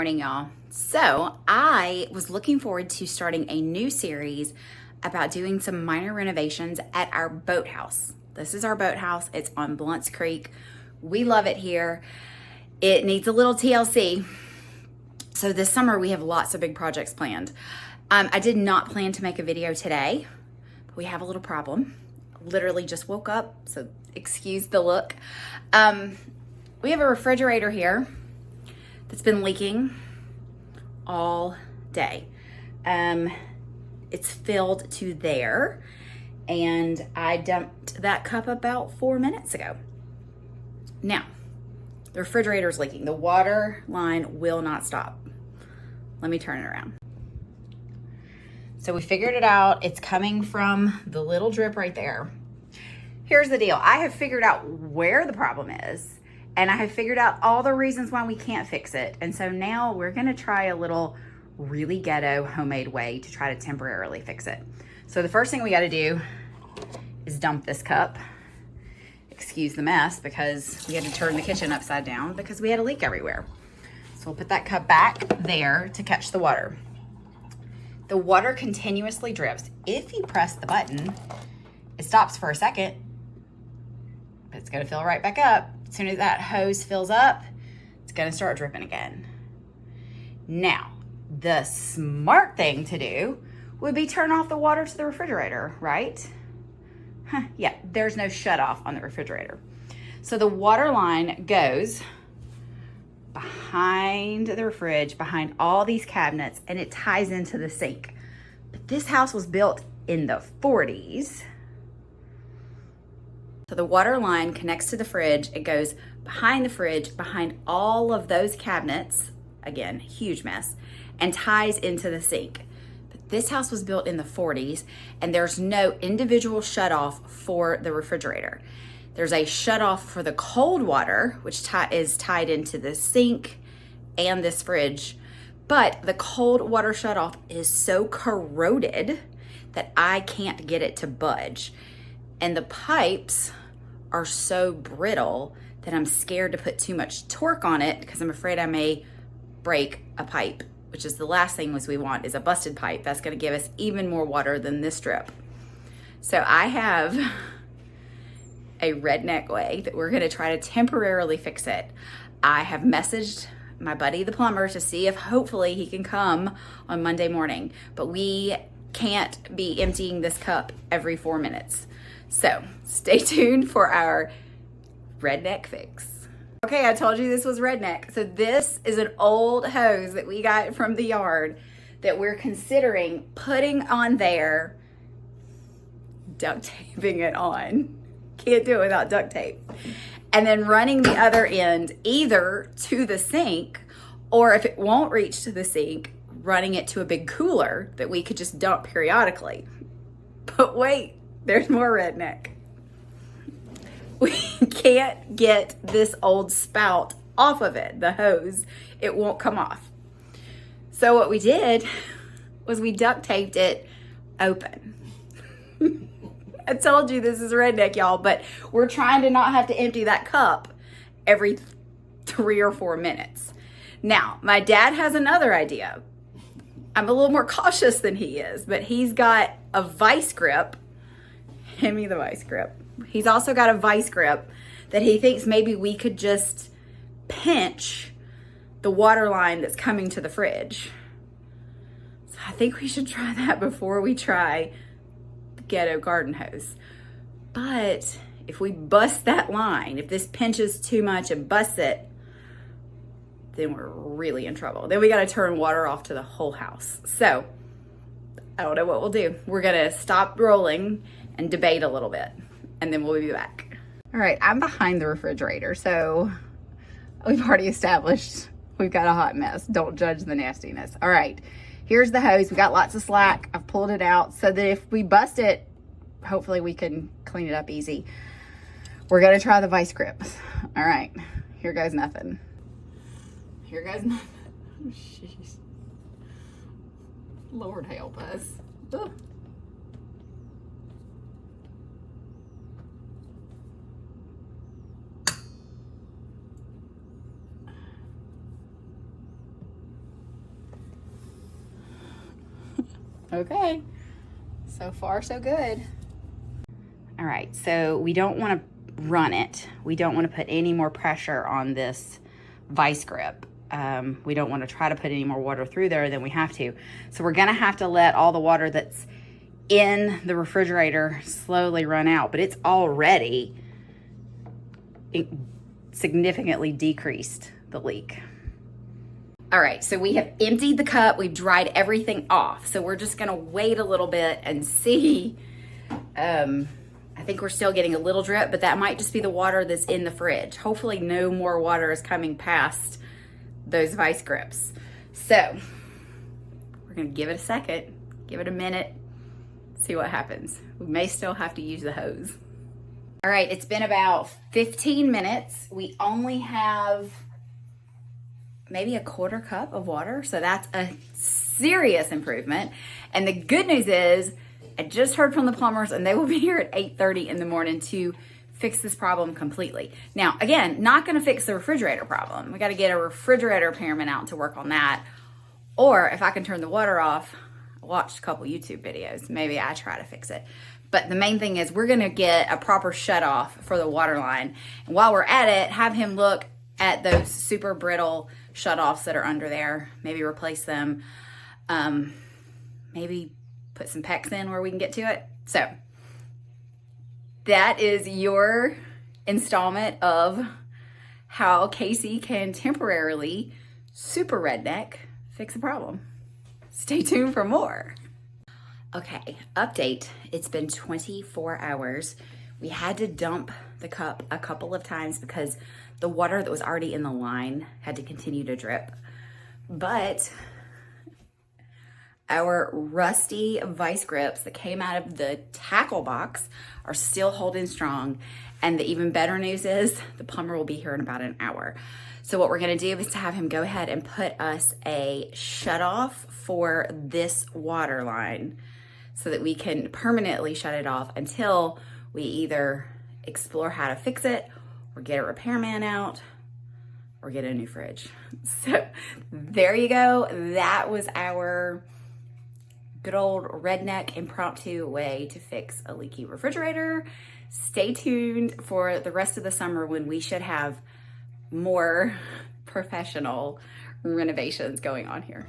morning, y'all. So I was looking forward to starting a new series about doing some minor renovations at our boathouse. This is our boathouse. It's on Blounts Creek. We love it here. It needs a little TLC. So this summer we have lots of big projects planned. I did not plan to make a video today, but we have a little problem. Literally just woke up, so excuse the look. We have a refrigerator here that's been leaking all day. It's filled to there, and I dumped that cup about 4 minutes ago. Now, the refrigerator's leaking. The water line will not stop. Let me turn it around. So we figured it out. It's coming from the little drip right there. Here's the deal. I have figured out where the problem is, and I have figured out all the reasons why we can't fix it. And so now we're gonna try a little really ghetto homemade way to try to temporarily fix it. So the first thing we gotta do is dump this cup. Excuse the mess, because we had to turn the kitchen upside down because we had a leak everywhere. So we'll put that cup back there to catch the water. The water continuously drips. If you press the button, it stops for a second, but it's gonna fill right back up. As soon as that hose fills up, it's gonna start dripping again. Now, the smart thing to do would be turn off the water to the refrigerator, right? Yeah, there's no shut off on the refrigerator. So the water line goes behind the fridge, behind all these cabinets, and it ties into the sink. But this house was built in the 40s. So the water line connects to the fridge. It goes behind the fridge, behind all of those cabinets, again, huge mess, and ties into the sink. But this house was built in the 40s, and there's no individual shutoff for the refrigerator. There's a shutoff for the cold water, which is tied into the sink and this fridge. But the cold water shutoff is so corroded that I can't get it to budge. And the pipes are so brittle that I'm scared to put too much torque on it because I'm afraid I may break a pipe, which is the last thing we want, is a busted pipe. That's gonna give us even more water than this drip. So I have a redneck way that we're gonna try to temporarily fix it. I have messaged my buddy, the plumber, to see if hopefully he can come on Monday morning, but we can't be emptying this cup every 4 minutes. So stay tuned for our redneck fix. Okay, I told you this was redneck. So this is an old hose that we got from the yard that we're considering putting on there, duct taping it on. Can't do it without duct tape. And then running the other end either to the sink, or if it won't reach to the sink, running it to a big cooler that we could just dump periodically. But wait, there's more redneck. We can't get this old spout off of it, the hose. It won't come off. So what we did was we duct taped it open. I told you this is redneck, y'all, but we're trying to not have to empty that cup every 3 or 4 minutes. Now, my dad has another idea. I'm a little more cautious than he is, but he's got a vice grip. Hand me the vice grip. He's also got a vice grip that he thinks maybe we could just pinch the water line that's coming to the fridge. So I think we should try that before we try the ghetto garden hose. But if we bust that line, if this pinches too much and busts it, then we're really in trouble. Then we got to turn water off to the whole house. So I don't know what we'll do. We're gonna stop rolling and debate a little bit, and then we'll be back. All right, I'm behind the refrigerator, so we've already established we've got a hot mess. Don't judge the nastiness. All right, here's the hose. We got lots of slack. I've pulled it out so that if we bust it, hopefully we can clean it up easy. We're gonna try the vice grips. All right, here goes nothing. Here goes nothing. Oh, jeez. Lord help us. Ugh. Okay, so far so good. All right, so we don't want to run it. We don't want to put any more pressure on this vice grip. We don't want to try to put any more water through there than we have to. So we're gonna have to let all the water that's in the refrigerator slowly run out, but it's already significantly decreased the leak. All right, so we have emptied the cup, we've dried everything off. So we're just gonna wait a little bit and see. I think we're still getting a little drip, but that might just be the water that's in the fridge. Hopefully no more water is coming past those vice grips. So we're gonna give it a second, give it a minute, see what happens. We may still have to use the hose. All right, it's been about 15 minutes. We only have maybe a quarter cup of water, so that's a serious improvement. And the good news is, I just heard from the plumbers and they will be here at 8:30 in the morning to fix this problem completely. Now, again, not gonna fix the refrigerator problem. We gotta get a refrigerator repairman out to work on that. Or if I can turn the water off, I watched a couple YouTube videos, maybe I try to fix it. But the main thing is we're gonna get a proper shut off for the water line. And while we're at it, have him look at those super brittle shutoffs that are under there, maybe replace them, maybe put some PEX in where we can get to it. So that is your installment of how Kasey can temporarily super redneck fix a problem. Stay tuned for more. Okay, update. It's been 24 hours. We had to dump the cup a couple of times because the water that was already in the line had to continue to drip. But our rusty vice grips that came out of the tackle box are still holding strong. And the even better news is the plumber will be here in about an hour. So what we're gonna do is to have him go ahead and put us a shut off for this water line so that we can permanently shut it off until we either explore how to fix it or get a repairman out or get a new fridge. So there you go. That was our good old redneck impromptu way to fix a leaky refrigerator. Stay tuned for the rest of the summer when we should have more professional renovations going on here.